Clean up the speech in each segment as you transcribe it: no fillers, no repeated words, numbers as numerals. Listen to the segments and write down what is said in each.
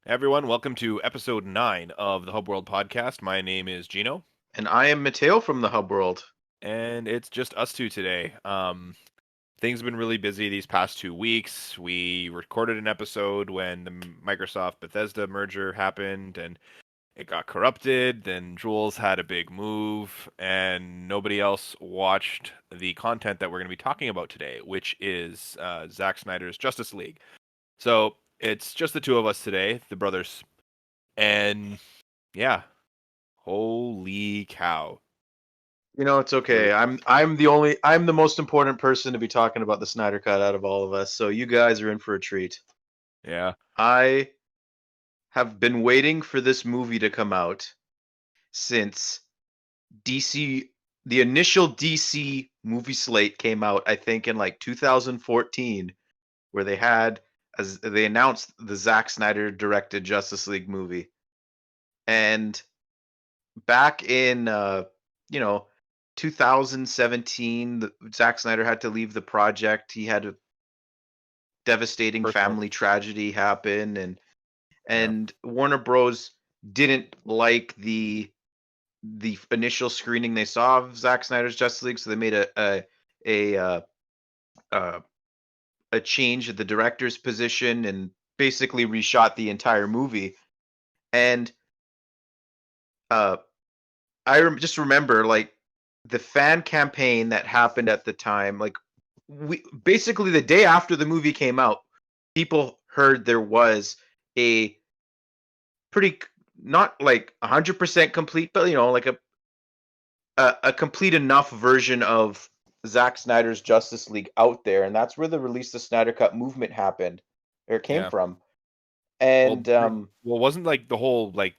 Everyone, welcome to episode 9 of the Hub World podcast. My name is Gino, And I am Matteo from the Hub World. and it's just us two today. Things have been really busy these past 2 weeks. We recorded an episode when the Microsoft Bethesda merger happened and it got corrupted. Then Jules had a big move, and nobody else watched the content that we're going to be talking about today, which is Zack Snyder's Justice League. So it's just the two of us today, the brothers. And yeah, holy cow. It's okay. I'm the most important person to be talking about the Snyder Cut out of all of us. So you guys are in for a treat. Yeah. I have been waiting for this movie to come out since DC the initial DC movie slate came out, I think in like 2014, where they announced the Zack Snyder directed Justice League movie. And back in you know 2017, Zack Snyder had to leave the project. He had a devastating Personal. family tragedy happen, and Yeah. Warner Bros. Didn't like the initial screening they saw of Zack Snyder's Justice League, so they made a uh, uh, a change at the director's position and basically reshot the entire movie. And uh, just remember, like, the fan campaign that happened at the time, like, we basically the day after the movie came out, people heard there was a pretty, not like 100% complete, but like a complete enough version of Zack Snyder's Justice League out there, and that's where the release the Snyder Cut movement happened, or it came Yeah. from. Well, And wasn't like the whole like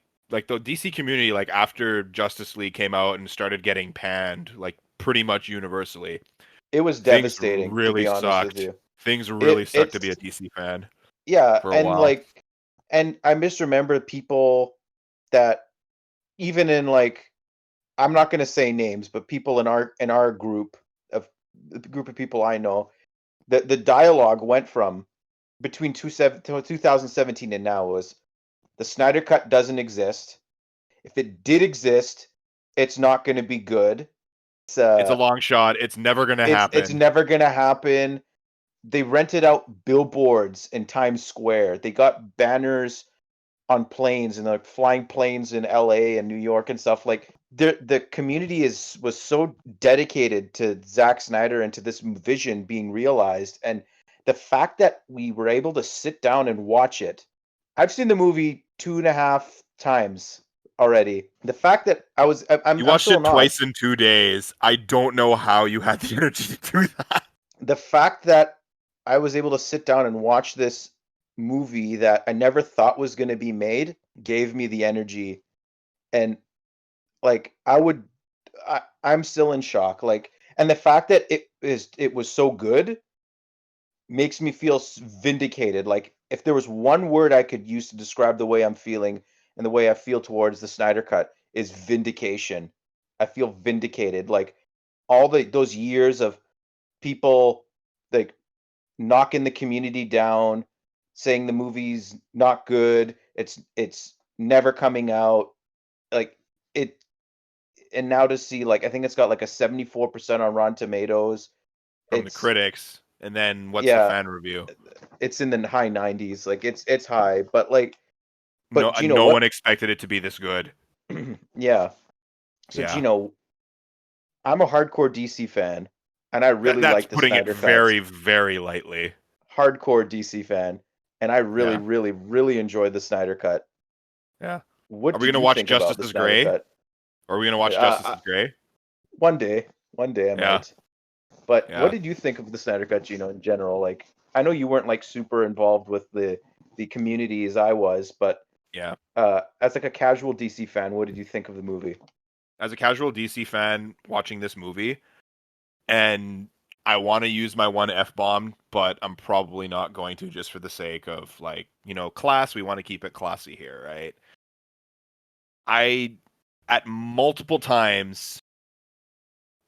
the DC community like after Justice League came out and started getting panned like pretty much universally. it was Things devastating, to really be honest with sucked. you. Things really It sucked to be a it's DC fan Yeah, for a while. and I misremember people that, even in, like, I'm not going to say names, but people in our group of the group of people I know, the dialogue went from between 2017 and now was the Snyder Cut doesn't exist. If it did exist, it's not going to be good. It's It's a uh, long shot. It's never going to it's happen. never going to happen. They rented out billboards in Times Square. They got banners on planes and like flying planes in LA and New York and stuff. Like, the community was so dedicated to Zack Snyder and to this vision being realized, and the fact that we were able to sit down and watch it. I've seen the movie 2.5 times already. The fact that You I'm watched still it not. twice in 2 days. I don't know how you had the energy to do that. The fact that I was able to sit down and watch this movie that I never thought was going to be made gave me the energy. And, like, I'm still in shock. Like, and the fact that it was so good makes me feel vindicated. Like, if there was one word I could use to describe the way I'm feeling and the way I feel towards the Snyder Cut, is vindication. I feel vindicated. Like, all those years of people, like, knocking the community down, saying the movie's not good, it's never coming out, like, it and now to see, like, I think it's got like a 74% on Rotten Tomatoes. From the It's critics, and then what's the Yeah, fan review? it's in the high 90s. Like, it's high, but, like, No, Gino, no one what expected it to be this good. yeah. So Yeah, Gino, I'm a hardcore DC fan, and I really that's like the putting it Snyder cuts. very, very lightly. Hardcore DC fan, and I really, Yeah, really, really enjoyed the Snyder cut. yeah. What Are we did gonna you watch think about Justice the is Snyder Grey? cut? Or are we gonna watch Justice Uh, is Grey? one day I Yeah, might. But what yeah, did you think of the Snyder Cut, Gino, in general? Like, I know you weren't, like, super involved with the community as I was, but yeah. as, like, a casual DC fan, what did you think of the movie? As a casual DC fan watching this movie, and I want to use my one F bomb, but I'm probably not going to just for the sake of like, class. We want to keep it classy here, right? I, at multiple times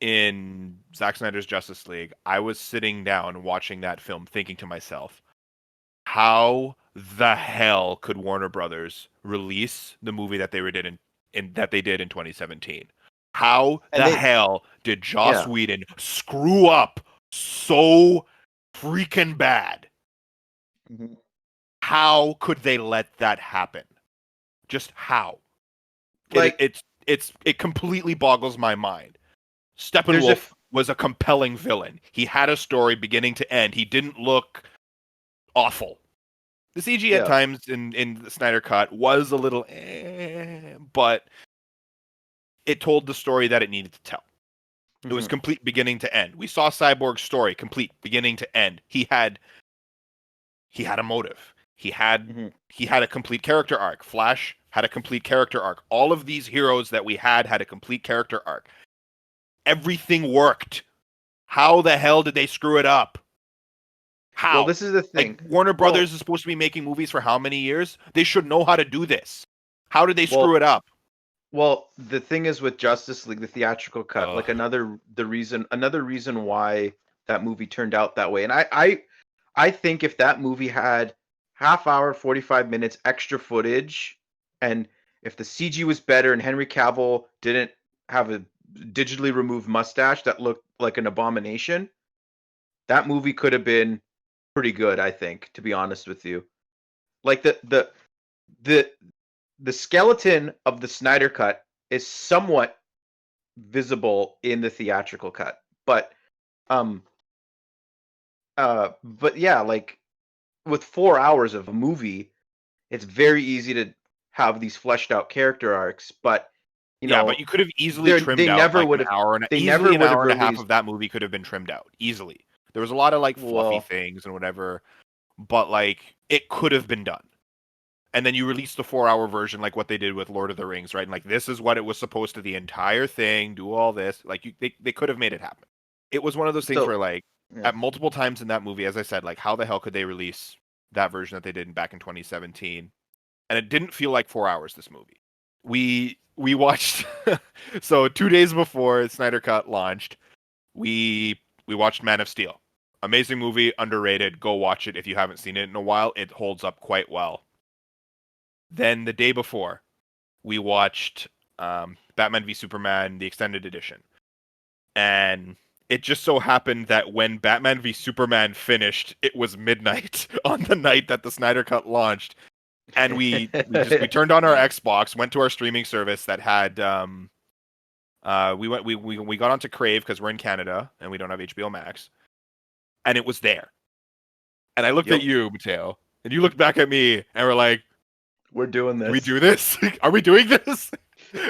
in Zack Snyder's Justice League, I was sitting down watching that film thinking to myself, how the hell could Warner Brothers release the movie that they did in 2017? How And the they, hell did Joss yeah. Whedon screw up so freaking bad? Mhm. How could they let that happen? Just how? It Like, it completely boggles my mind. there's a, Steppenwolf was a compelling villain. He had a story beginning to end. He didn't look awful. The CG at yeah. times in the Snyder Cut was a little, but it told the story that it needed to tell. It was Mhm. complete beginning to end. We saw Cyborg's story complete beginning to end. He had a motive. Mhm. He had a complete character arc. Flash had a complete character arc. All of these heroes that we had a complete character arc. Everything worked. How the hell did they screw it up? Well, How? this is the Like thing. Warner Well, Brothers is supposed to be making movies for how many years? They should know how to do this. How did they screw well, it up? well, the thing is with Justice League, the theatrical cut, Ugh. like another reason why that movie turned out that way. And I think if that movie had half hour, 45 minutes extra footage, and if the CG was better and Henry Cavill didn't have a digitally removed mustache that looked like an abomination, that movie could have been pretty good, I think, to be honest with you. Like the the skeleton of the Snyder cut is somewhat visible in the theatrical cut. Um but yeah, like with 4 hours of a movie, it's very easy to have these fleshed out character arcs, but you Yeah, but know, you could have easily trimmed they out never like would have they easily never an would have hour and a half released. of that movie could have been trimmed out easily. There was a lot of like fluffy Well, things and whatever, but like it could have been done. And then you release the 4 hour version like what they did with Lord of the Rings, right? And like this is what it was supposed to the entire thing, do all this. Like they could have made it happen. It was one of those things so where like yeah. at multiple times in that movie, as I said, like how the hell could they release that version that they did back in 2017? And it didn't feel like 4 hours, this movie. We watched so 2 days before Snyder Cut launched, we watched Man of Steel. Amazing movie, underrated. Go watch it if you haven't seen it in a while. It holds up quite well. Then the day before, we watched Batman v Superman, the extended edition. And it just so happened that when Batman v Superman finished, it was midnight on the night that the Snyder Cut launched. And we turned on our Xbox, went to our streaming service that had we got onto Crave because we're in Canada and we don't have HBO Max, and it was there. And I looked at Yep, you, Matteo, and you looked back at me, and we're like, we're doing "Do we this do this? Are we doing this?"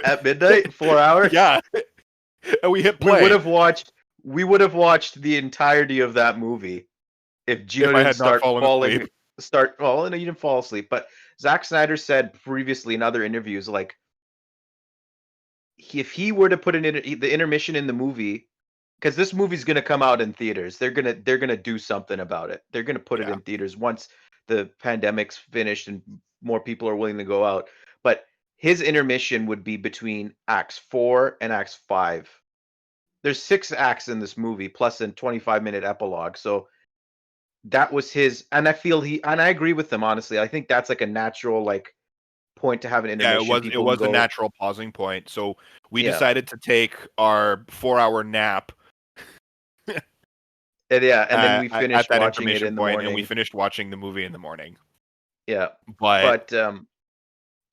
at midnight, 4 hours. Yeah, and we hit We would play. have watched we would have watched the entirety of that movie if Gino If I didn't had not start fallen asleep, falling start well, no, you didn't fall asleep, but Zack Snyder said previously in other interviews, like if he were to put the intermission in the movie, because this movie's gonna come out in theaters, they're gonna do something about it. They're gonna put it yeah, in theaters once the pandemic's finished and more people are willing to go out. But his intermission would be between Acts 4 and Acts 5. There's 6 acts in this movie plus a 25-minute epilogue. So that was his, and I feel he, and I agree with them, honestly. I think that's like a natural like point to have an yeah, intermission. it People can was a go, natural pausing point. So we yeah, decided to take our 4 hour nap and yeah, and then we at finished that watching it intermission in the point, and we morning. finished watching the movie in the morning. Yeah, But but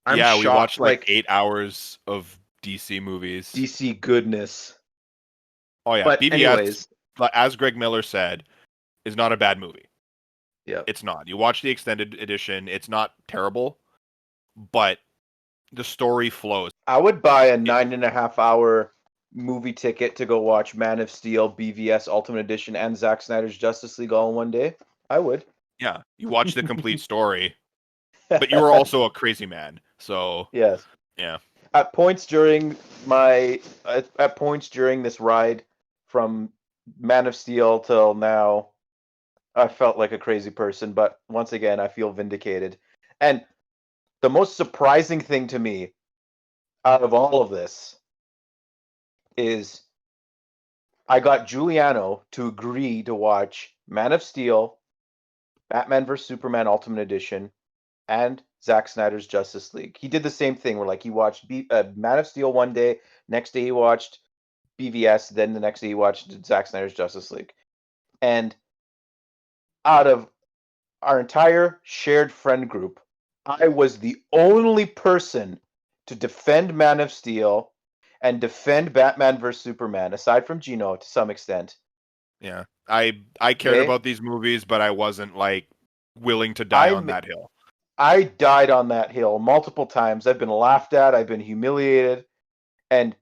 I'm yeah, we shocked. watched like Like 8 hours of DC movies. DC goodness. Oh yeah, But BVS, anyways, as Greg Miller said, is not a bad movie. yeah, It's not. You watch the extended edition, it's not terrible, but the story flows. I would buy a It, 9.5 hour movie ticket to go watch Man of Steel, BVS Ultimate Edition, and Zack Snyder's Justice League all in one day. I would. yeah, you watch the complete story, but you were also a crazy man. So Yes. yeah, At points during my at points during this ride from Man of Steel till now, I felt like a crazy person, but once again, I feel vindicated. And the most surprising thing to me out of all of this is I got Giuliano to agree to watch Man of Steel, Batman vs Superman Ultimate Edition, and Zack Snyder's Justice League. He did the same thing where like he watched Man of Steel one day, next day he watched BVS, then the next day he watched Zack Snyder's Justice League. And out of our entire shared friend group, I was the only person to defend Man of Steel and defend Batman vs Superman, aside from Gino to some extent. Yeah. I cared Okay, about these movies, but I wasn't like willing to die on I that hill. I died on that hill multiple times. I've been laughed at. I've been humiliated, and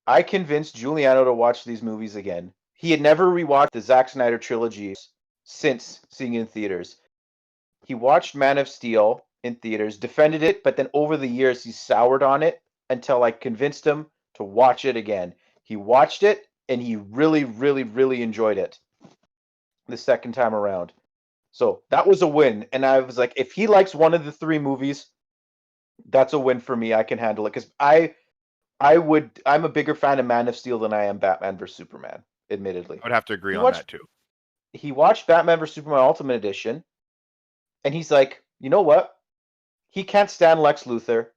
I convinced Giuliano to watch these movies again. He had never rewatched the Zack Snyder trilogy since seeing it in theaters. He watched Man of Steel in theaters, defended it, but then over the years he soured on it until I convinced him to watch it again. He watched it and he really, really, really enjoyed it the second time around. So that was a win. And I was like, if he likes one of the three movies, that's a win for me. I can handle it because I'm a bigger fan of Man of Steel than I am Batman vs Superman, admittedly. I would have to agree He on watched that too. he watched Batman vs Superman Ultimate Edition, and he's like, you know what? He can't stand Lex Luthor.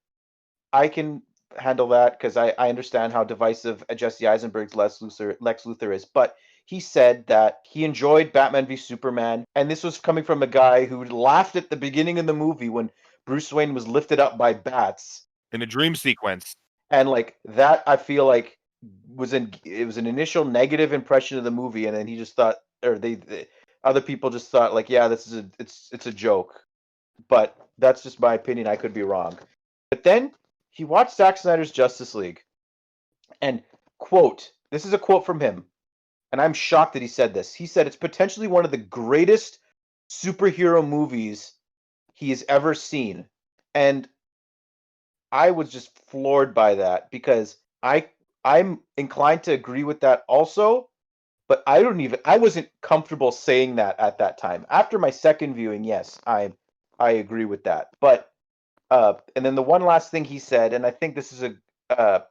I can handle that because I understand how divisive Jesse Eisenberg's Lex Luthor is. But he said that he enjoyed Batman v Superman, and this was coming from a guy who laughed at the beginning of the movie when Bruce Wayne was lifted up by bats. In a dream sequence. And like that, I feel like it was an initial negative impression of the movie, and then he just thought, or they other people just thought like, yeah, this is it's a joke. But that's just my opinion. I could be wrong. But then he watched Zack Snyder's Justice League, and quote, this is a quote from him, and I'm shocked that he said this. He said it's potentially one of the greatest superhero movies he has ever seen, and I was just floored by that because I'm inclined to agree with that also, but I wasn't comfortable saying that at that time. After my second viewing, yes, I agree with that. But and then the one last thing he said, and I think this is a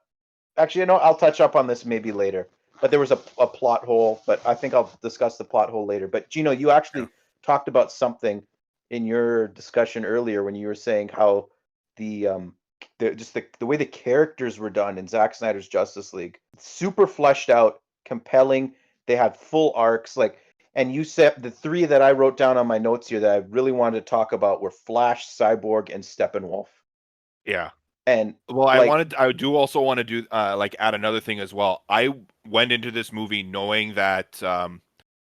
actually, I'll touch up on this maybe later. But there was a plot hole, but I think I'll discuss the plot hole later. But Gino, you Yeah. actually talked about something in your discussion earlier when you were saying how the the way the characters were done in Zack Snyder's Justice League, super fleshed out, compelling. They had full arcs, like, and you said the three that I wrote down on my notes here that I really wanted to talk about were Flash, Cyborg, and Steppenwolf. Yeah. And Well, like, I do also want to do like add another thing as well. I went into this movie knowing that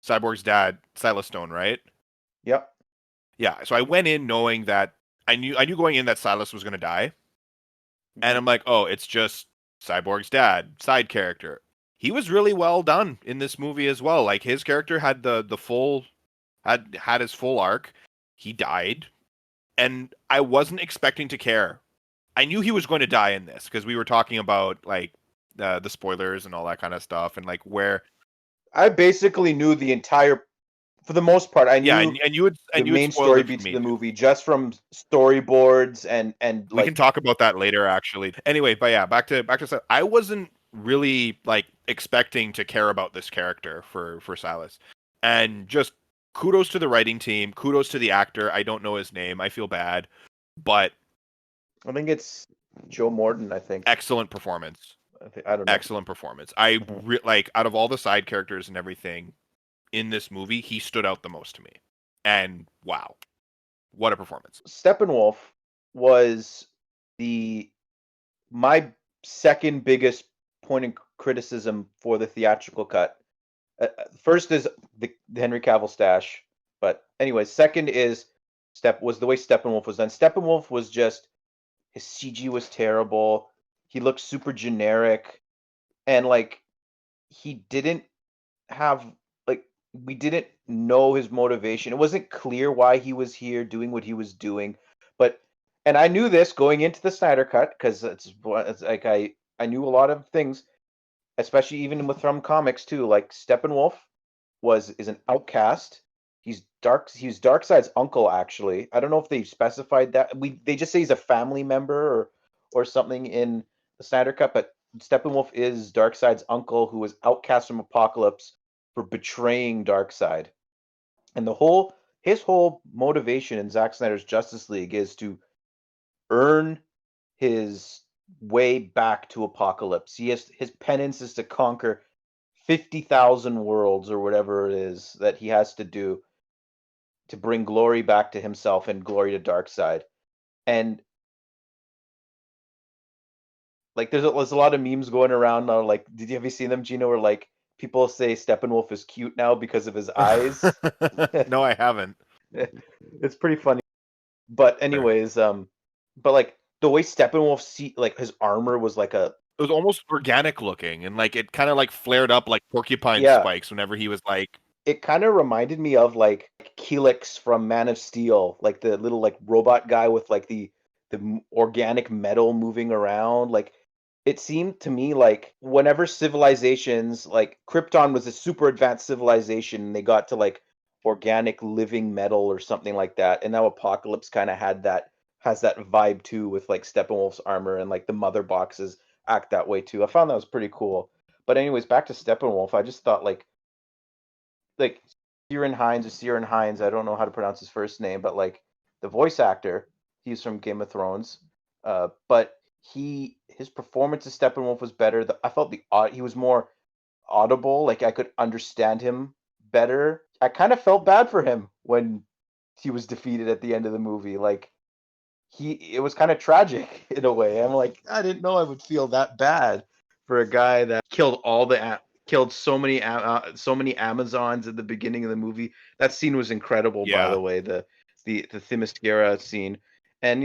Cyborg's dad, Silas Stone, right? yep, Yeah. So I went in knowing that I knew going in that Silas was going to die, and mhm. I'm like, oh, it's just Cyborg's dad, side character. He was really well done in this movie as well. Like his character had the full had his full arc. He died, and I wasn't expecting to care. I knew he was going to die in this because we were talking about like the spoilers and all that kind of stuff, and like where I basically knew the entire, for the most part, I yeah, knew the and you had main spoiled story it for beats of me the too. movie just from storyboards and We can like, talk about that later, actually. Anyway, but yeah, I wasn't really like expecting to care about this character for Silas, and just kudos to the writing team, kudos to the actor. I don't know his name. I feel bad, but I think it's Joe Morton. I think. excellent performance. I don't know. Excellent performance. Mhm. Like out of all the side characters and everything in this movie, he stood out the most to me. And wow, what a performance! Steppenwolf was the my second biggest point of criticism for the theatrical cut. First is the Henry Cavill stash, but anyways, second is the way Steppenwolf was done. Steppenwolf was just, his CG was terrible. He looked super generic, and like he didn't have, like, we didn't know his motivation. It wasn't clear why he was here doing what he was doing. But and I knew this going into the Snyder cut because it's like I knew a lot of things, especially even with from comics too. Like Steppenwolf is an outcast. He's Darkseid's uncle, actually. I don't know if they specified that. They just say he's a family member or something in the Snyder Cut, but Steppenwolf is Darkseid's uncle who was outcast from Apocalypse for betraying Darkseid. And the whole his whole motivation in Zack Snyder's Justice League is to earn his way back to Apocalypse. His penance is to conquer 50,000 worlds or whatever it is that he has to do to bring glory back to himself and glory to Darkseid. And like there's a lot of memes going around now. Like, have you seen them, Gino? Where like people say Steppenwolf is cute now because of his eyes. No, I haven't. It's pretty funny. But anyways, but like the way Steppenwolf like his armor was like a It was almost organic looking, and like it kind of like flared up like porcupine yeah, spikes whenever he was like. it kind of reminded me of like Helix from Man of Steel, like the little like robot guy with like the organic metal moving around. Like it seemed to me like whenever civilizations like Krypton was a super advanced civilization, and they got to like organic living metal or something like that, and now Apocalypse kind of has that vibe too with like Steppenwolf's armor, and like the mother boxes act that way too. I found that was pretty cool. But anyways, back to Steppenwolf. I just thought like Ciaran Hinds, I don't know how to pronounce his first name, but like the voice actor, he's from Game of Thrones. But his performance as Steppenwolf was better. I felt he was more audible, like I could understand him better. I kind of felt bad for him when he was defeated at the end of the movie. Like it was kind of tragic in a way. I'm like, I didn't know I would feel that bad for a guy that killed so many Amazons at the beginning of the movie. That scene was incredible, by Yeah. the way. The Themyscira scene, and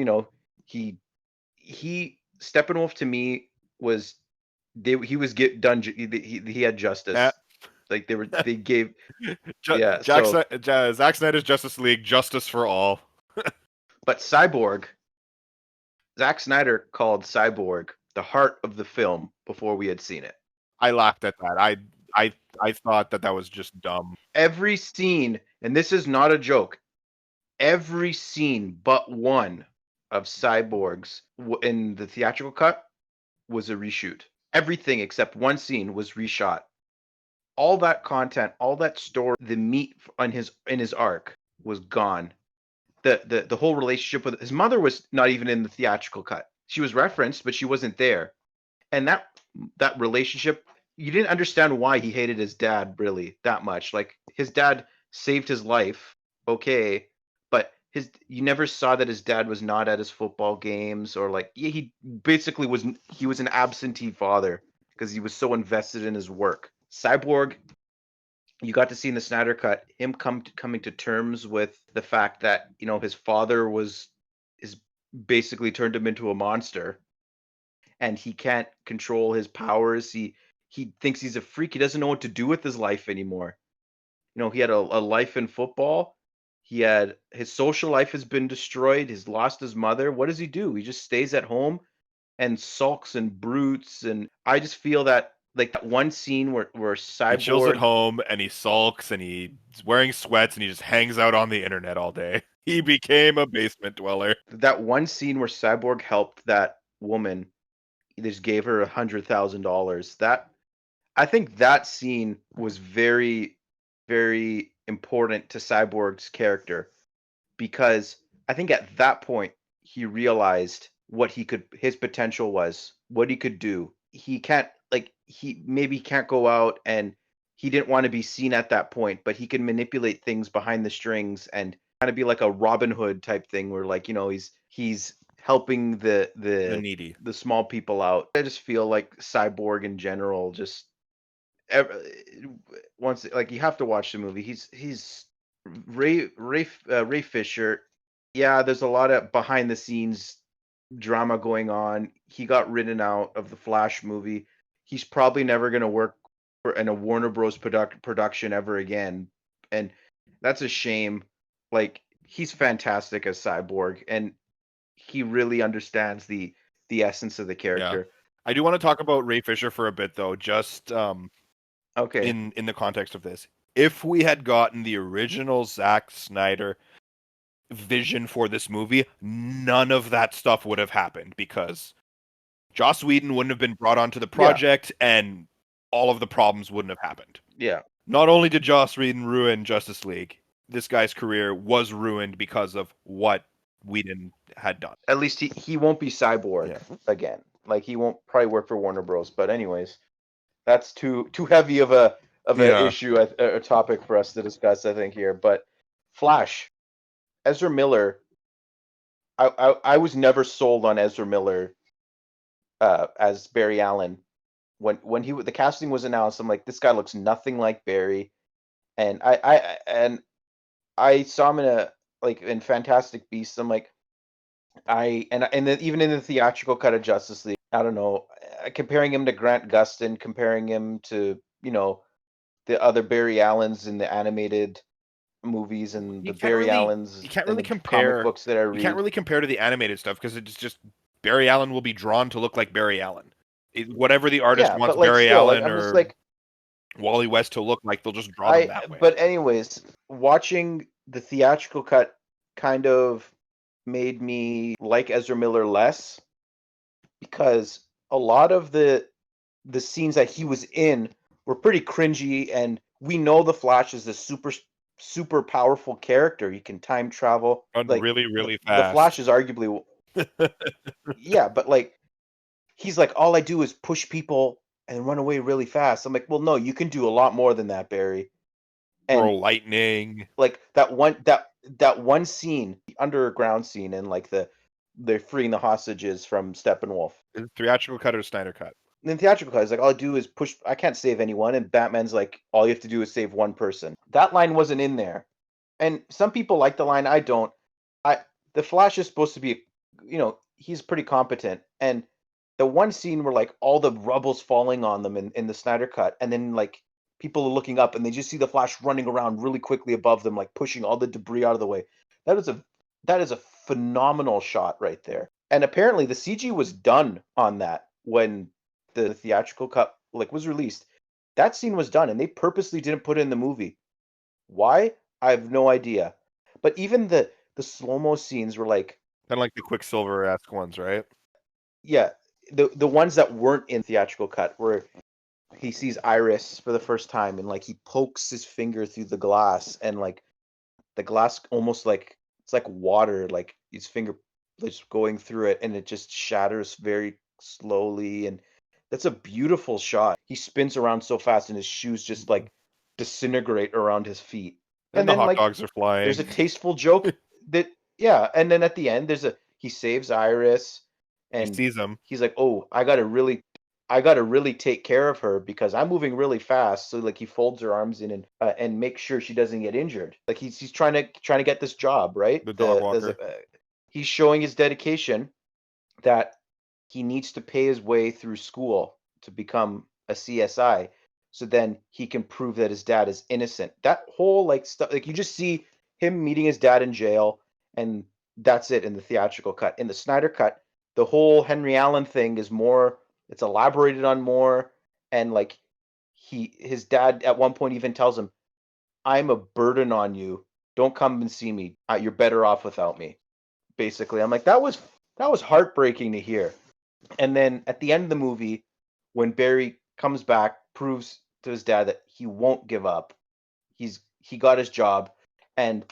he Steppenwolf to me was he was get done. He had Eh, justice. Like they gave yeah. Zack Snyder's Justice League, justice for all. But Cyborg, Zack Snyder called Cyborg the heart of the film before we had seen it. I laughed at that. I thought that was just dumb. Every scene, and this is not a joke, every scene but one of Cyborg's in the theatrical cut was a reshoot. Everything except one scene was reshot. All that content, all that story, the meat on in his arc was gone. The whole relationship with his mother was not even in the theatrical cut. She was referenced, but she wasn't there. And that relationship, you didn't understand why he hated his dad really that much. Like his dad saved his life, okay, but you never saw that his dad was not at his football games, or like he basically he was an absentee father because he was so invested in his work. Cyborg, you got to see in the Snyder Cut him coming to terms with the fact that his father is basically turned him into a monster, and he can't control his powers. He thinks he's a freak. He doesn't know what to do with his life anymore. He had a life in football. His social life has been destroyed. He's lost his mother. What does he do? He just stays at home and sulks and brutes. And I just feel that like that one scene where He chills at Cyborg, home and he sulks and he's wearing sweats and he just hangs out on the internet all day. He became a basement dweller. that one scene where Cyborg helped that woman, he just gave her $100,000. That I think that scene was very, very important to Cyborg's character, because I think at that point he realized what his potential was, what he could do. He can't like he maybe can't go out, and he didn't want to be seen at that point, but he can manipulate things behind the strings and kind of be like a Robin Hood type thing, where like he's helping The needy. the small people out. I just feel like Cyborg in general just once, like, you have to watch the movie. He's Ray Fisher. Yeah, there's a lot of behind the scenes drama going on. He got written out of the Flash movie. He's probably never going to work in a Warner Bros. Production ever again, and that's a shame. Like, he's fantastic as Cyborg, and he really understands the essence of the Yeah. character. I do want to talk about Ray Fisher for a bit though, just Okay. in the context of this. If we had gotten the original Zack Snyder vision for this movie, none of that stuff would have happened because Joss Whedon wouldn't have been brought onto the project and all of the problems wouldn't have happened. Yeah. Not only did Joss Whedon ruin Justice League, this guy's career was ruined because of what Whedon had done. At least he won't be Cyborg Yeah. again. Like he won't probably work for Warner Bros. But anyways, that's too heavy of a Yeah. issue, a topic for us to discuss, I think here. But Flash, Ezra Miller. I was never sold on Ezra Miller as Barry Allen. When the casting was announced, I'm like, this guy looks nothing like Barry, and I saw him in Fantastic Beasts. I'm like, even in the theatrical cut of Justice League, I don't know, comparing him to Grant Gustin, comparing him to the other Barry Allens in the animated movies and the Barry Allens you can't in really the comic books that I read. You can't really compare to the animated stuff because it's just Barry Allen will be drawn to look like Barry Allen. Whatever the artist wants Barry Allen or Wally West to look like, they'll just draw them that way. But anyways, watching the theatrical cut kind of made me like Ezra Miller less, because a lot of the scenes that he was in were pretty cringy, and we know the Flash is a super powerful character. He can time travel, run really fast. The Flash is arguably yeah, but like he's like, all I do is push people and run away really fast. I'm like, well, no, you can do a lot more than that, Barry. And throw lightning. Like that one scene, the underground scene, and like they're freeing the hostages from Steppenwolf. Theatrical cut or Snyder cut? In the theatrical cut, it's like, all I do is push. I can't save anyone, and Batman's like, all you have to do is save one person. That line wasn't in there, and some people like the line. I don't. The Flash is supposed to be, he's pretty competent, and the one scene where like all the rubble's falling on them in the Snyder cut, and then like people are looking up and they just see the Flash running around really quickly above them, like pushing all the debris out of the way. That is a phenomenal shot right there. And apparently the CG was done on that when the theatrical cut was released. That scene was done, and they purposely didn't put it in the movie. Why? I have no idea. But even the slow-mo scenes were like kind of like the Quicksilver-esque ones, right? Yeah, the ones that weren't in theatrical cut, where he sees Iris for the first time and like he pokes his finger through the glass, and like the glass almost like it's like water, like his finger just going through it, and it just shatters very slowly, and that's a beautiful shot. He spins around so fast and his shoes just like disintegrate around his feet. And then the hot dogs are flying. There's a tasteful joke that and then at the end he saves Iris, and he sees him. He's like, "Oh, I gotta really take care of her because I'm moving really fast." So like he folds her arms in and makes sure she doesn't get injured. Like he's trying to get this job, right? The dog walker. He's showing his dedication that he needs to pay his way through school to become a CSI, so then he can prove that his dad is innocent. That whole like stuff, like you just see him meeting his dad in jail, and that's it in the theatrical cut. In the Snyder cut, the whole Henry Allen thing is more, it's elaborated on more, and like his dad at one point even tells him, "I'm a burden on you. Don't come and see me. You're better off without me." Basically, I'm like, that was heartbreaking to hear. And then at the end of the movie, when Barry comes back, proves to his dad that he won't give up. He got his job, and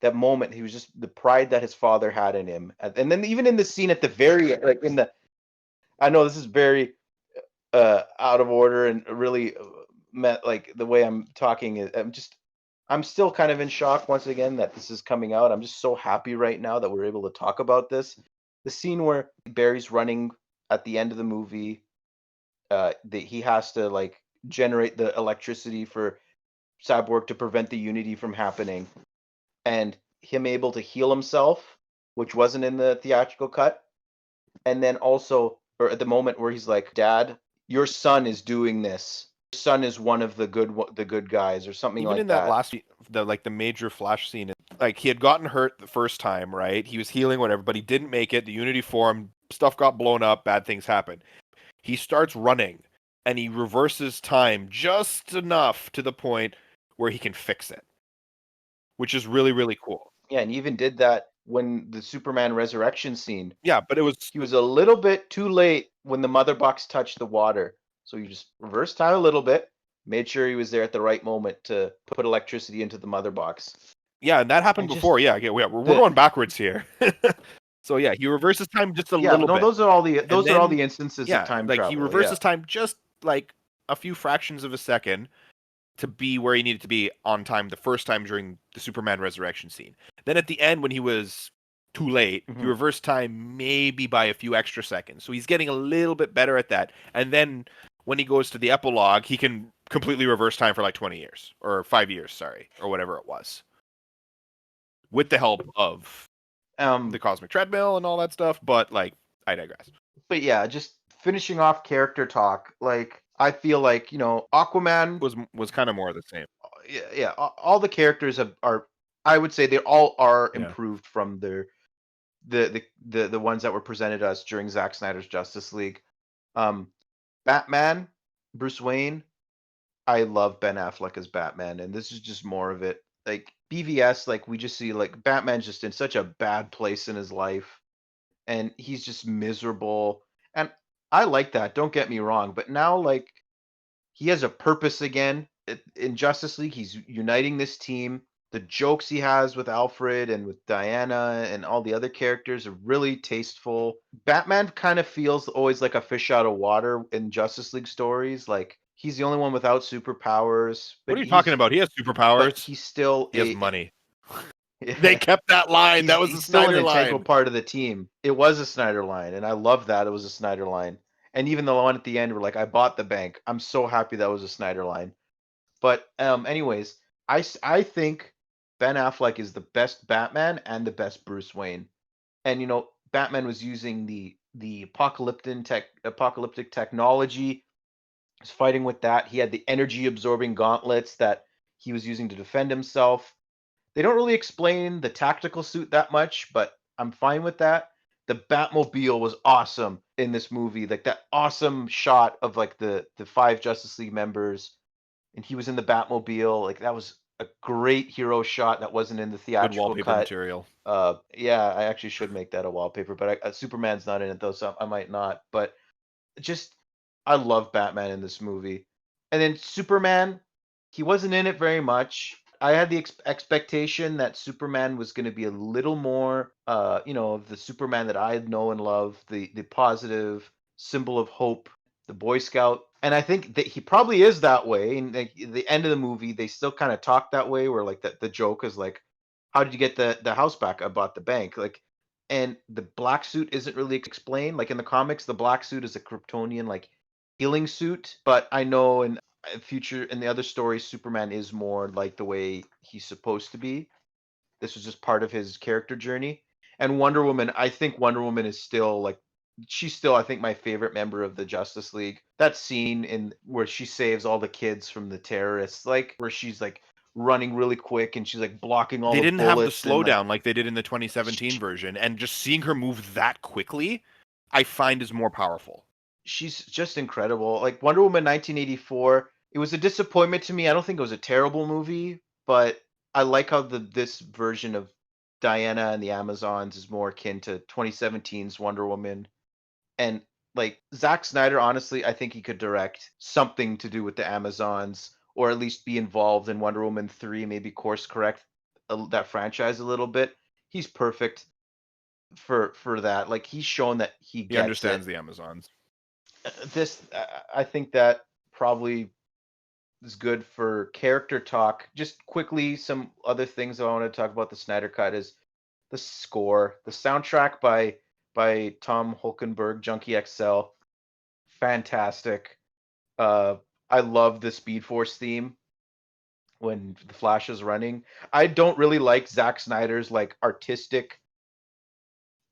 that moment, he was just the pride that his father had in him. And then even in the scene at the very I know this is very out of order and really like the way I'm talking is I'm still kind of in shock once again that this is coming out. I'm just so happy right now that we're able to talk about this. The scene where Barry's running at the end of the movie, that he has to like generate the electricity for Cyborg to prevent the Unity from happening, and him able to heal himself, which wasn't in the theatrical cut. And then also, or at the moment where he's like, "Dad, your son is doing this. Your son is one of the good guys," or something even like in that last the major Flash scene, like he had gotten hurt the first time, right? He was healing whatever, but he didn't make it. The Unity formed, stuff got blown up, bad things happened. He starts running and he reverses time just enough to the point where he can fix it, which is really, really cool. Yeah, and he even did that when the Superman resurrection scene. Yeah, but he was a little bit too late when the mother box touched the water. So you just reversed time a little bit, made sure he was there at the right moment to put electricity into the mother box. Yeah, and that happened And just before. Yeah, we're the going backwards here. So yeah, he reverses time just a yeah, little no, bit, those are all the and then instances of yeah, time like he travel. Yeah. reverses time just like a few fractions of a second to be where he needed to be on time the first time during the Superman resurrection scene. Then at the end, when he was too late, he Mhm. reversed time maybe by a few extra seconds. So he's getting a little bit better at that. And then when he goes to the epilogue, he can completely reverse time for like 20 years or 5 years, sorry, or whatever it was, with the help of the Um, cosmic treadmill and all that stuff. But like, I digress. but yeah, just finishing off character talk. Like I feel like Aquaman. Was kind of more of the same. Yeah, yeah. All the characters are. I would say they all are Yeah. improved from the ones that were presented us during Zack Snyder's Justice League. Um, Batman, Bruce Wayne. I love Ben Affleck as Batman, and this is just more of it. Like BVS, like we just see like Batman's just in such a bad place in his life, and he's just miserable. And I like that. Don't get me wrong, but now like he has a purpose again. In Justice League, he's uniting this team. The jokes he has with Alfred and with Diana and all the other characters are really tasteful. Batman kind of feels always like a fish out of water in Justice League stories. Like he's the only one without superpowers, What are you talking about? He has but superpowers. he's still He has money. They yeah, kept that line. That was the he's still an Snyder integral line. part of the team. It was a Snyder line, and I love that it was a Snyder line. And even the one at the end, were like, I bought the bank. I'm so happy that was a Snyder line. But anyways, I think Ben Affleck is the best Batman and the best Bruce Wayne. And Batman was using the apocalyptic technology. Was fighting with that. He had the energy absorbing gauntlets that he was using to defend himself. They don't really explain the tactical suit that much, but I'm fine with that. The Batmobile was awesome in this movie. Like that awesome shot of like the five Justice League members, and he was in the Batmobile. Like that was a great hero shot that wasn't in the Good theatrical wallpaper cut. material. Yeah, I actually should make that a wallpaper, but Superman's not in it though, so I might not. But just I love Batman in this movie. And then Superman, he wasn't in it very much. I had the expectation that Superman was going to be a little more, of the Superman that I know and love, the positive symbol of hope, the Boy Scout. And I think that he probably is that way. And like, the end of the movie, they still kind of talk that way, where like the joke is like, "How did you get the house back? I bought the bank." Like, and the black suit isn't really explained. Like in the comics, the black suit is a Kryptonian like healing suit, but I know in future in the other stories, Superman is more like the way he's supposed to be. This was just part of his character journey. And Wonder Woman, I think Wonder Woman is still like she's still I think my favorite member of the Justice League. That scene in where she saves all the kids from the terrorists, like where she's like running really quick and she's like blocking all They the didn't have the bullets and like slowdown like they did in the 2017 version, and just seeing her move that quickly, I find is more powerful. she's just incredible. Like Wonder Woman 1984, it was a disappointment to me. I don't think it was a terrible movie, but I like how this version of Diana and the Amazons is more akin to 2017's Wonder Woman. And like Zack Snyder, honestly, I think he could direct something to do with the Amazons, or at least be involved in Wonder Woman 3, maybe course correct that franchise a little bit. He's perfect for that. Like he's shown that he He gets understands it. the Amazons. This I think that probably is good for character talk. Just quickly, some other things I want to talk about the Snyder Cut is the score, the soundtrack by Tom Hulkenberg, Junkie XL, fantastic. Uh, I love the Speed Force theme when the Flash is running. I don't really like Zack Snyder's like artistic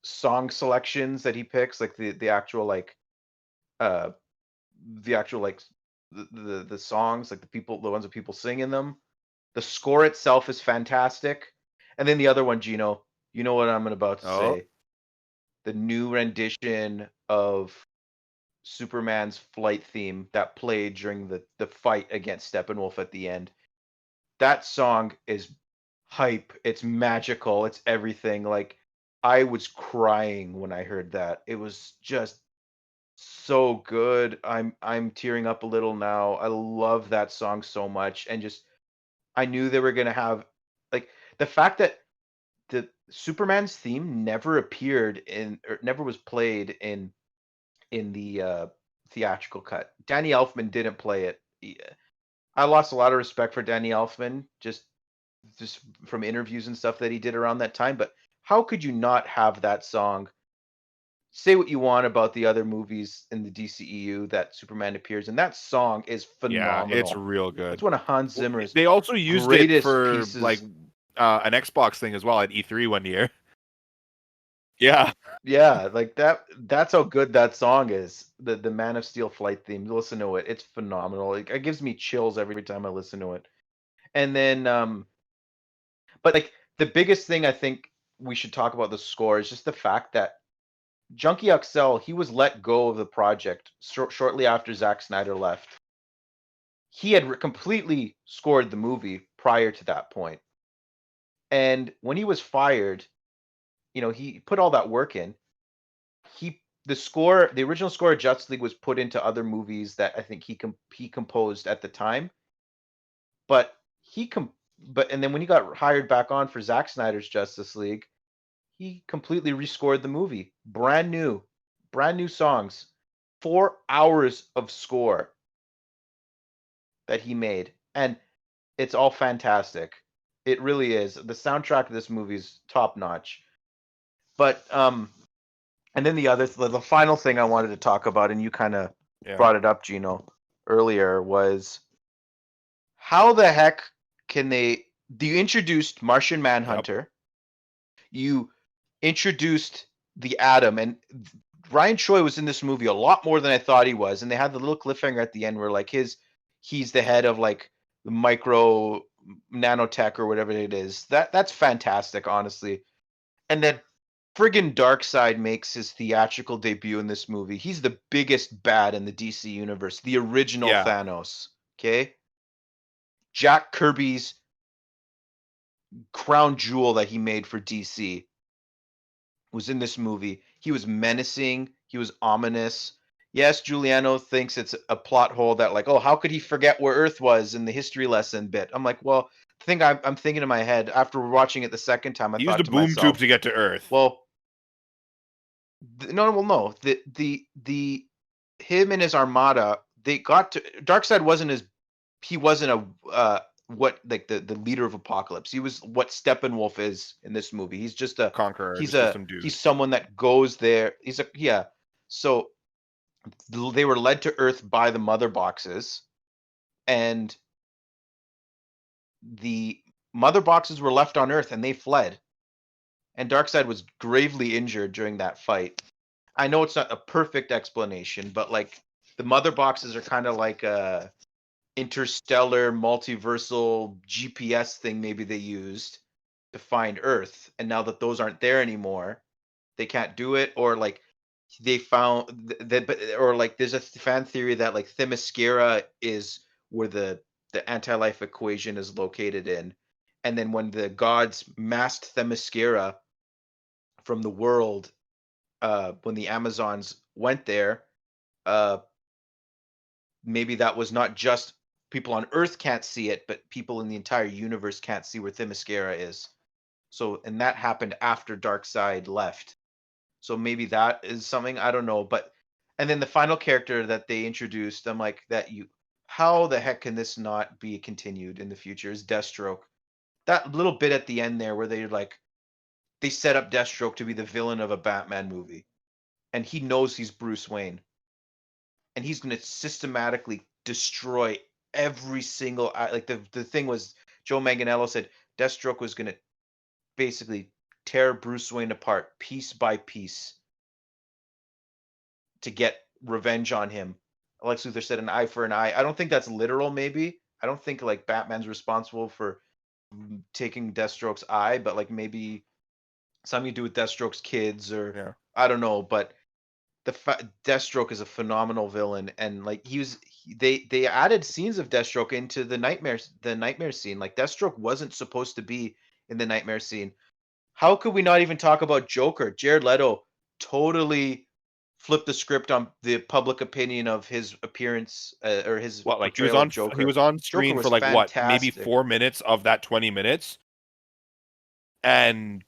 song selections that he picks, like uh the actual like the songs, like the ones that people sing in them. The score itself is fantastic. And then the other one, Gino, you know what I'm about to Oh, say. The new rendition of Superman's flight theme that played during the fight against Steppenwolf at the end. That song is hype. It's magical. It's everything. Like I was crying when I heard that. It was just so good. I'm tearing up a little now. I love that song so much, and just I knew they were gonna have like the fact that the Superman's theme never appeared in or never was played in the theatrical cut. Danny Elfman didn't play it. I lost a lot of respect for Danny Elfman just from interviews and stuff that he did around that time. But how could you not have that song? Say what you want about the other movies in the DCEU that Superman appears in. That song is Yeah, it's phenomenal. real That's good. one of Hans Well, Zimmer's they also used it greatest for like pieces. an Xbox thing as well at E3 one year. Yeah, Yeah, like that's how good that song is. The Man of Steel flight theme. Listen to it. It's phenomenal. It gives me chills every time I listen to it. And then but like the biggest thing I think we should talk about the score is just the fact that Junkie XL, he was let go of the project shortly after Zack Snyder left. He had completely scored the movie prior to that point. And when he was fired, he put all that work in. The original score of Justice League was put into other movies that I think he composed at the time. But and then when he got hired back on for Zack Snyder's Justice League, he completely rescored the movie. Brand new songs. 4 hours of score that he made. And it's all fantastic. It really is. The soundtrack of this movie is top notch. But and then the final thing I wanted to talk about, and you kind of yeah. brought it up, Gino, earlier, was how the heck can you introduced Martian Manhunter, Yep. you introduced the Atom, and Ryan Choi was in this movie a lot more than I thought he was, and they had the little cliffhanger at the end where like he's the head of like the micro nanotech or whatever it is. That's fantastic, honestly. And then friggin' Darkseid makes his theatrical debut in this movie. He's the biggest bad in the DC universe, the original Yeah. Thanos. Okay? Jack Kirby's crown jewel that he made for DC was in this movie. He was menacing, he was ominous. Yes, Giuliano thinks it's a plot hole that like, oh, how could he forget where Earth was in the history lesson bit? I'm like, well, the thing I'm thinking in my head after watching it the second time, I He used thought a to boom tube myself, to get to Earth. well, no. The him and his armada, they got to Darkseid he wasn't a what like the leader of Apocalypse. He was what Steppenwolf is in this movie. He's just Conqueror, just some dude. he's someone that goes there. Yeah. So they were led to Earth by the mother boxes, and the mother boxes were left on Earth and they fled. And Darkseid was gravely injured during that fight. I know it's not a perfect explanation, but like the mother boxes are kind of like a interstellar multiversal GPS thing maybe they used to find Earth. And now that those aren't there anymore, they can't do it. Or like they found that, or like there's a fan theory that like Themyscira is where the anti-life equation is located in. And then when the gods masked Themyscira from the world, when the Amazons went there, uh, maybe that was not just people on Earth can't see it, but people in the entire universe can't see where Themyscira is. So, and that happened after Darkseid left. So maybe that is something, I don't know. But and then the final character that they introduced, I'm like, how the heck can this not be continued in the future? Is Deathstroke. That little bit at the end there where they set up Deathstroke to be the villain of a Batman movie, and he knows he's Bruce Wayne, and he's going to systematically destroy every single like the thing was Joe Manganiello said Deathstroke was going to basically tear Bruce Wayne apart piece by piece to get revenge on him. Lex Luthor said an eye for an eye. I don't think that's literal, maybe. I don't think like Batman's responsible for taking Deathstroke's eye, but like maybe something to do with Deathstroke's kids or Yeah. I don't know, but Deathstroke is a phenomenal villain, and like they added scenes of Deathstroke into the nightmare scene. Like Deathstroke wasn't supposed to be in the nightmare scene. How could we not even talk about Joker? Jared Leto totally flipped the script on the public opinion of his appearance or his What, like portrayal of he Joker. was on Joker screen was for like what, maybe fantastic. 4 minutes of that 20 minutes? And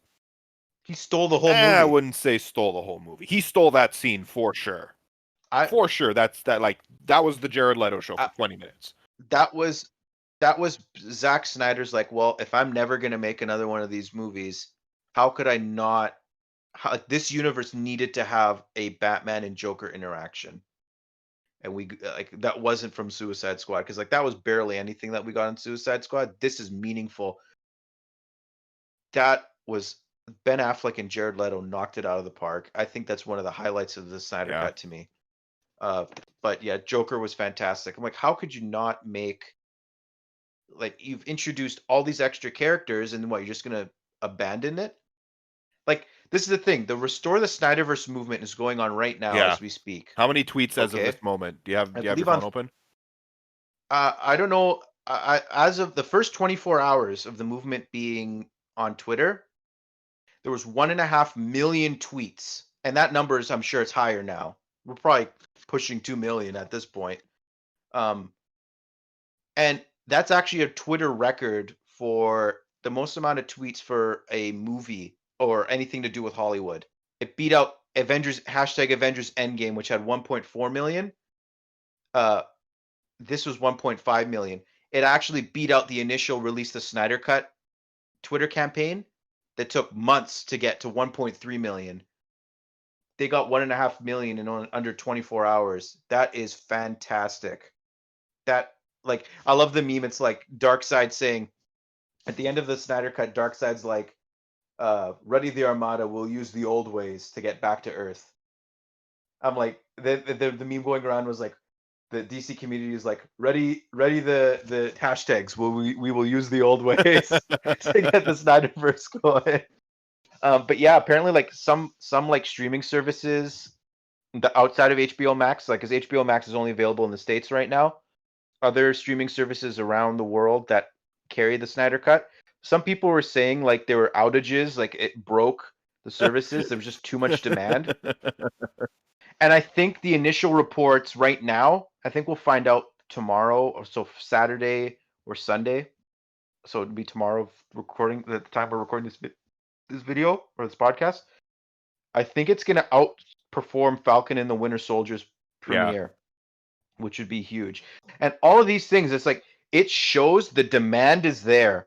He stole the whole I movie. wouldn't say stole the whole movie. He stole that scene for sure. I, For sure. That was the Jared Leto show for I 20 minutes. that was that was Zack Snyder's like, well, if I'm never gonna make another one of these movies, how could I not? This universe needed to have a Batman and Joker interaction, and we like that wasn't from Suicide Squad because like that was barely anything that we got in Suicide Squad. This is meaningful. That was Ben Affleck and Jared Leto knocked it out of the park. I think that's one of the highlights of the Snyder Yeah. Cut to me. But yeah, Joker was fantastic. I'm like, how could you not make like you've introduced all these extra characters and what you're just gonna abandon it? Like this is the thing. The Restore the Snyderverse movement is going on right now Yeah. as we speak. How many tweets as of Okay, this moment? Do I you have your believe on phone open? I don't know. As of the first 24 hours of the movement being on Twitter, there was 1.5 million tweets, and that number is I'm sure it's higher now. We're probably pushing 2 million at this point. Um, and that's actually a Twitter record for the most amount of tweets for a movie or anything to do with Hollywood. It beat out Avengers #Avengers Endgame, which had 1.4 million. This was 1.5 million. It actually beat out the initial release the Snyder Cut Twitter campaign that took months to get to 1.3 million. They got 1.5 million in under 24 hours. That is fantastic. That like I love the meme. It's like Darkseid saying at the end of the Snyder Cut, Darkseid's like, "Ready the Armada. We'll use the old ways to get back to Earth." I'm like the meme going around was like the DC community is like ready the hashtags. We will use the old ways to get the Snyderverse going. But yeah, apparently like some like streaming services the outside of HBO Max, like because HBO Max is only available in the States right now. Other streaming services around the world that carry the Snyder Cut. Some people were saying like there were outages, like it broke the services. There was just too much demand. And I think the initial reports right now, I think we'll find out tomorrow, or so Saturday or Sunday. So it'd be tomorrow recording the time we're recording this video or this podcast. I think it's gonna outperform Falcon and the Winter Soldier's Yeah. premiere, which would be huge. And all of these things, it's like it shows the demand is there.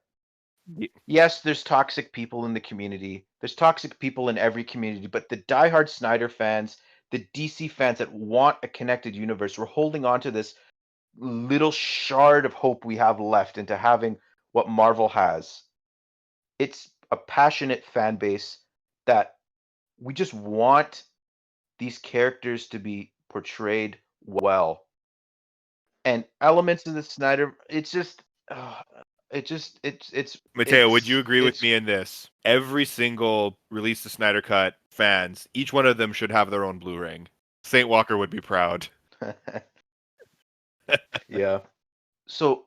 Yes, there's toxic people in the community. There's toxic people in every community, but the diehard Snyder fans, the DC fans that want a connected universe, we're holding on to this little shard of hope we have left into having what Marvel has. It's a passionate fan base that we just want these characters to be portrayed well. And elements of the Snyder, it's just, Matteo, would you agree with me in this? Every single Release the Snyder Cut fans, each one of them should have their own blue ring. Saint Walker would be proud. Yeah. So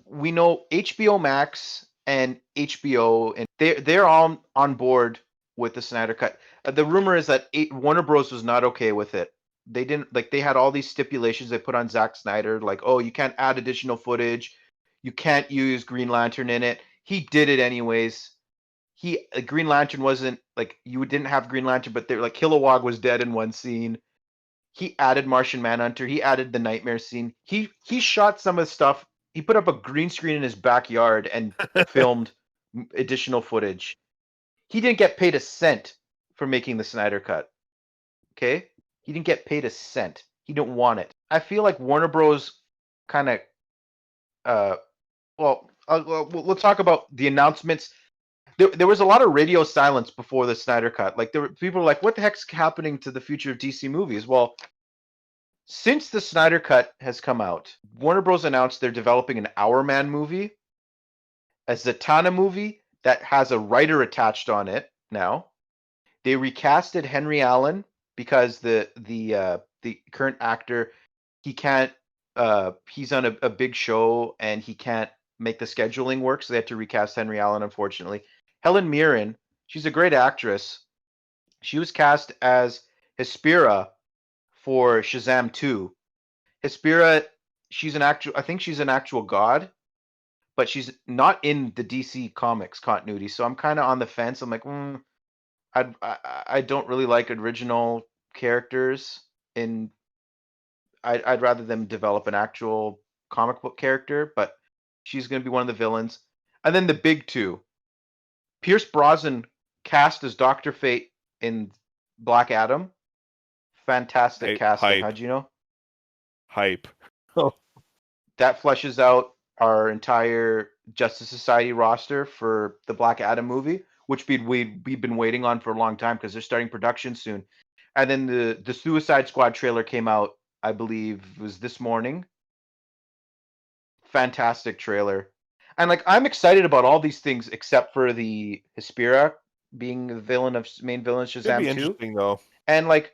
we know HBO Max and HBO, and they're all on board with the Snyder Cut. The rumor is that Warner Bros was not okay with it. They didn't like. They had all these stipulations they put on Zack Snyder, like, oh, you can't add additional footage, you can't use Green Lantern in it. He did it anyways. Green Lantern wasn't like you didn't have Green Lantern, but they're like Kilowog was dead in one scene. He added Martian Manhunter. He added the Nightmare scene. He shot some of the stuff. He put up a green screen in his backyard and filmed additional footage. He didn't get paid a cent for making the Snyder Cut. Okay, he didn't get paid a cent. He didn't want it. I feel like Warner Bros. Kind of. We'll talk about the announcements. There was a lot of radio silence before the Snyder Cut. Like people were like, "What the heck's happening to the future of DC movies?" Well, since the Snyder Cut has come out, Warner Bros. Announced they're developing an Hour Man movie, a Zatanna movie that has a writer attached on it now. They recasted Henry Allen because the current actor he can't he's on a big show and he can't make the scheduling work, so they had to recast Henry Allen, unfortunately. Helen Mirren, she's a great actress. She was cast as Hespera for Shazam 2. Hespera, she's an actual I think she's an actual god, but she's not in the DC Comics continuity. So I'm kind of on the fence. I'm like, I don't really like original characters in. I'd rather them develop an actual comic book character, but she's going to be one of the villains. And then the big two, Pierce Brosnan cast as Doctor Fate in Black Adam. Fantastic casting, Hype. huh, Gino? Hype. That fleshes out our entire Justice Society roster for the Black Adam movie, which we've been waiting on for a long time because they're starting production soon. And then the Suicide Squad trailer came out, I believe, was this morning. Fantastic trailer. And like I'm excited about all these things except for the Hespera being the main villain of Should be Shazam 2. interesting though. And like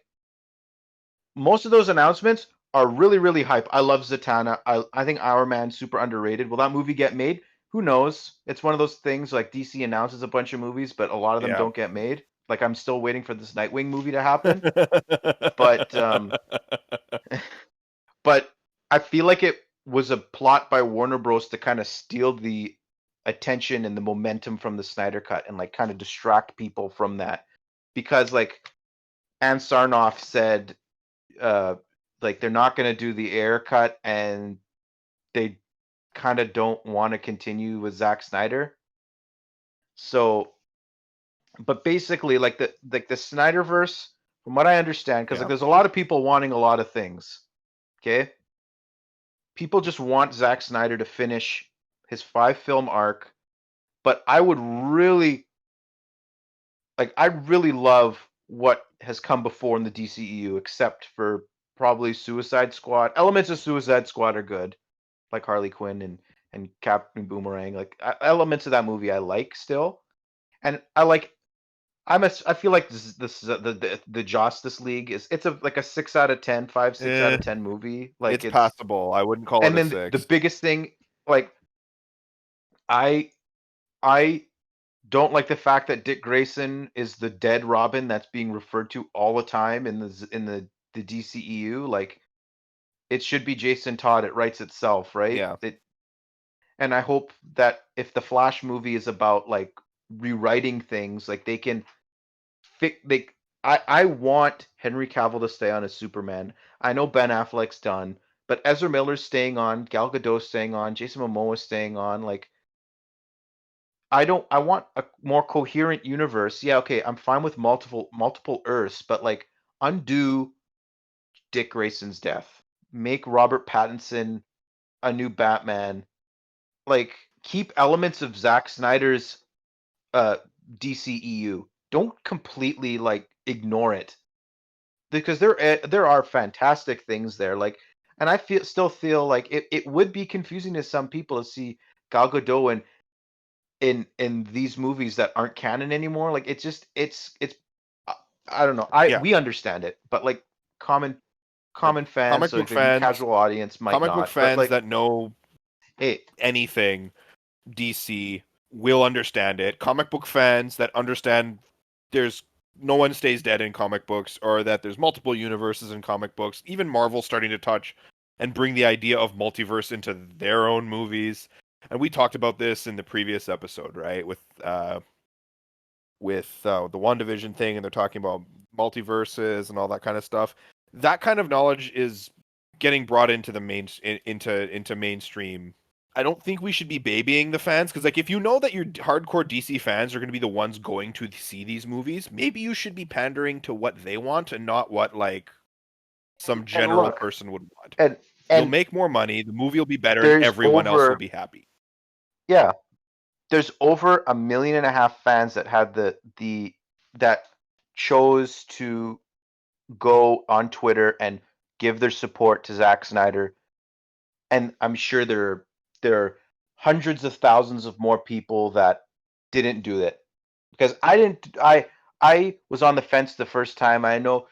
most of those announcements are really, really hype. I love Zatanna. I think Our Man's super underrated. Will that movie get made? Who knows? It's one of those things like DC announces a bunch of movies, but a lot of them Yeah. don't get made. Like I'm still waiting for this Nightwing movie to happen. But but I feel like it was a plot by Warner Bros. To kind of steal the attention and the momentum from the Snyder Cut and like kind of distract people from that. Because like Ann Sarnoff said like they're not going to do the air cut and they kind of don't want to continue with Zack Snyder. So but basically like the Snyderverse, from what I understand, because like Yeah. there's a lot of people wanting a lot of things. Okay? People just want Zack Snyder to finish his 5-film arc, but I would really I really love what has come before in the DCEU, except for probably Suicide Squad. Elements of Suicide Squad are good, like Harley Quinn and Captain Boomerang. Like elements of that movie I like still, and I feel like the Justice League it's like a 6 out of 10, 6 out Eh, of 10 movie. Like it's passable. I wouldn't call it and a then the 6. biggest thing, like I I don't like the fact that Dick Grayson is the dead Robin that's being referred to all the time in the DCEU. Like it should be Jason Todd. It writes itself, right? Yeah. And I hope that if the Flash movie is about like rewriting things, like they can fix. I want Henry Cavill to stay on as Superman. I know Ben Affleck's done, but Ezra Miller's staying on, Gal Gadot's staying on, Jason Momoa's staying on. Like I want a more coherent universe. Yeah, okay, I'm fine with multiple Earths, but like undo Dick Grayson's death. Make Robert Pattinson a new Batman. Like keep elements of Zack Snyder's uh DCEU. Don't completely like ignore it. Because there are fantastic things there. Like and I still feel like it would be confusing to some people to see Gal Gadot in these movies that aren't canon anymore. Like it's just it's I don't know. Yeah. We understand it, but like Like common fans, comic so book like maybe fans, casual audience might comic book not. But fans like, that know hey, anything DC will understand it. Comic book fans that understand there's no one stays dead in comic books or that there's multiple universes in comic books. Even Marvel starting to touch and bring the idea of multiverse into their own movies. And we talked about this in the previous episode, right? With the WandaVision thing, and they're talking about multiverses and all that kind of stuff. That kind of knowledge is getting brought into the into mainstream. I don't think we should be babying the fans because, like, if you know that your hardcore DC fans are going to be the ones going to see these movies, maybe you should be pandering to what they want and not what like some and general look, person would want. and You'll and make more money, the movie will be better, and there's everyone else will over be happy. yeah, there's over 1.5 million fans that had the that chose to go on Twitter and give their support to Zack Snyder, and I'm sure there are hundreds of thousands of more people that didn't do it because I didn't. I was on the fence the first time. I know,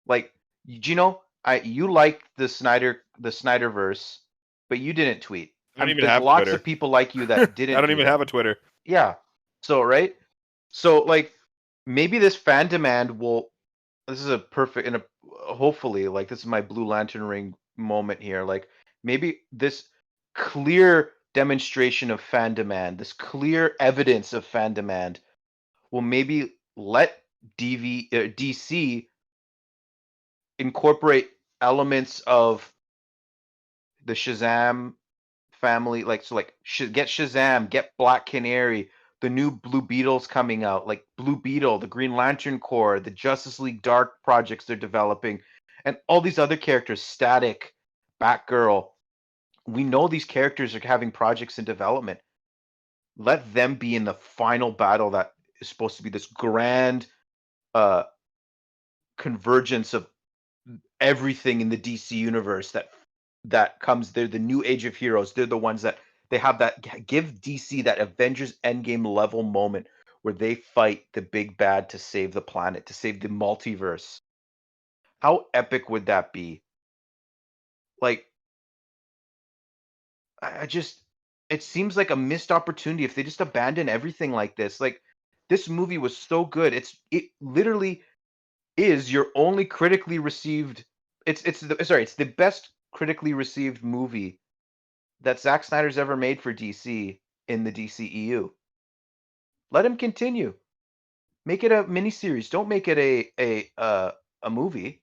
like Gino, you liked the Snyderverse, but you didn't tweet. I don't even There's have lots Twitter. of people like you that I didn't don't do even have that. a Twitter. Yeah. So right. So like maybe this fan demand will. This is a perfect and hopefully like this is my Blue Lantern ring moment here. Like maybe this clear demonstration of fan demand, this clear evidence of fan demand, will maybe let DC incorporate elements of the Shazam family, get Shazam, get Black Canary, the new Blue Beetle's coming out, like Blue Beetle, the Green Lantern Corps, the Justice League Dark projects they're developing, and all these other characters, Static, Batgirl. We know these characters are having projects in development. Let them be in the final battle that is supposed to be this grand convergence of everything in the DC universe that comes. They're the new age of heroes. They're the ones that they have that give DC that Avengers Endgame level moment where they fight the big bad to save the planet, to save the multiverse. How epic would that be? Like, I just, it seems like a missed opportunity if they just abandon everything like this. Like, this movie was so good. It literally is your only critically received. It's the best critically received movie that Zack Snyder's ever made for DC in the DCEU. Let him continue. Make it a miniseries. Don't make it a movie.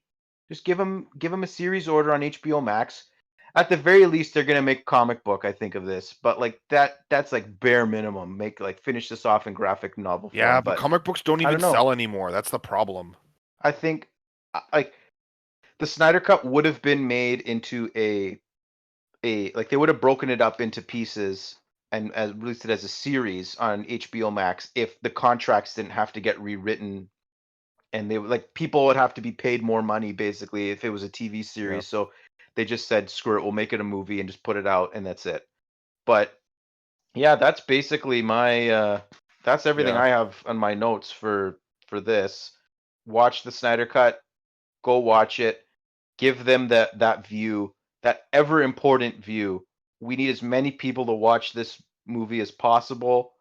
Just give him a series order on HBO Max. At the very least, they're gonna make a comic book, I think, of this. But like that's like bare minimum. Finish this off in graphic novel form. Yeah, but comic books don't I even don't know. sell anymore. That's the problem. I think like the Snyder Cut would have been made into like they would have broken it up into pieces and released it as a series on HBO Max if the contracts didn't have to get rewritten, and they like people would have to be paid more money basically if it was a TV series. Yeah. So they just said screw it, we'll make it a movie and just put it out and that's it. But yeah, that's basically my that's everything Yeah. I have on my notes for this. Watch the Snyder Cut, go watch it, give them that view, that ever important view. We need as many people to watch this movie as possible.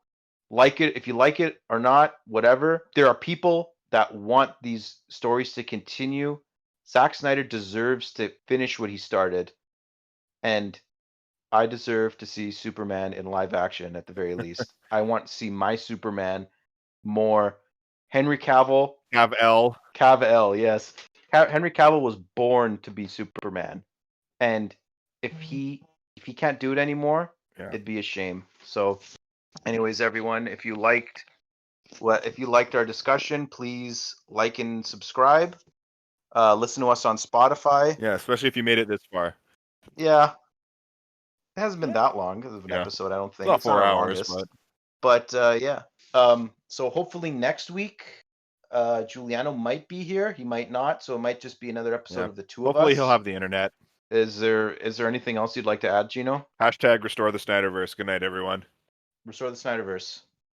Like it, if you like it or not, whatever. There are people that want these stories to continue. Zack Snyder deserves to finish what he started, and I deserve to see Superman in live action at the very least. I want to see my Superman more. Henry Cavill, Cav-El. yes. Henry Cavill was born to be Superman, and if he can't do it anymore, Yeah. it'd be a shame. So, anyways, everyone, if you liked our discussion, please like and subscribe. Listen to us on Spotify. Yeah, especially if you made it this far. Yeah, it hasn't been that long of an Yeah. episode. I don't It's think not it's not 4 our hours, longest. but Yeah. So hopefully next week, Giuliano might be here. He might not. So it might just be another episode yeah. of the two of us. Hopefully he'll have the internet. Is there anything else you'd like to add, Gino? #restore the Snyderverse. Good night, everyone. Restore the Snyderverse.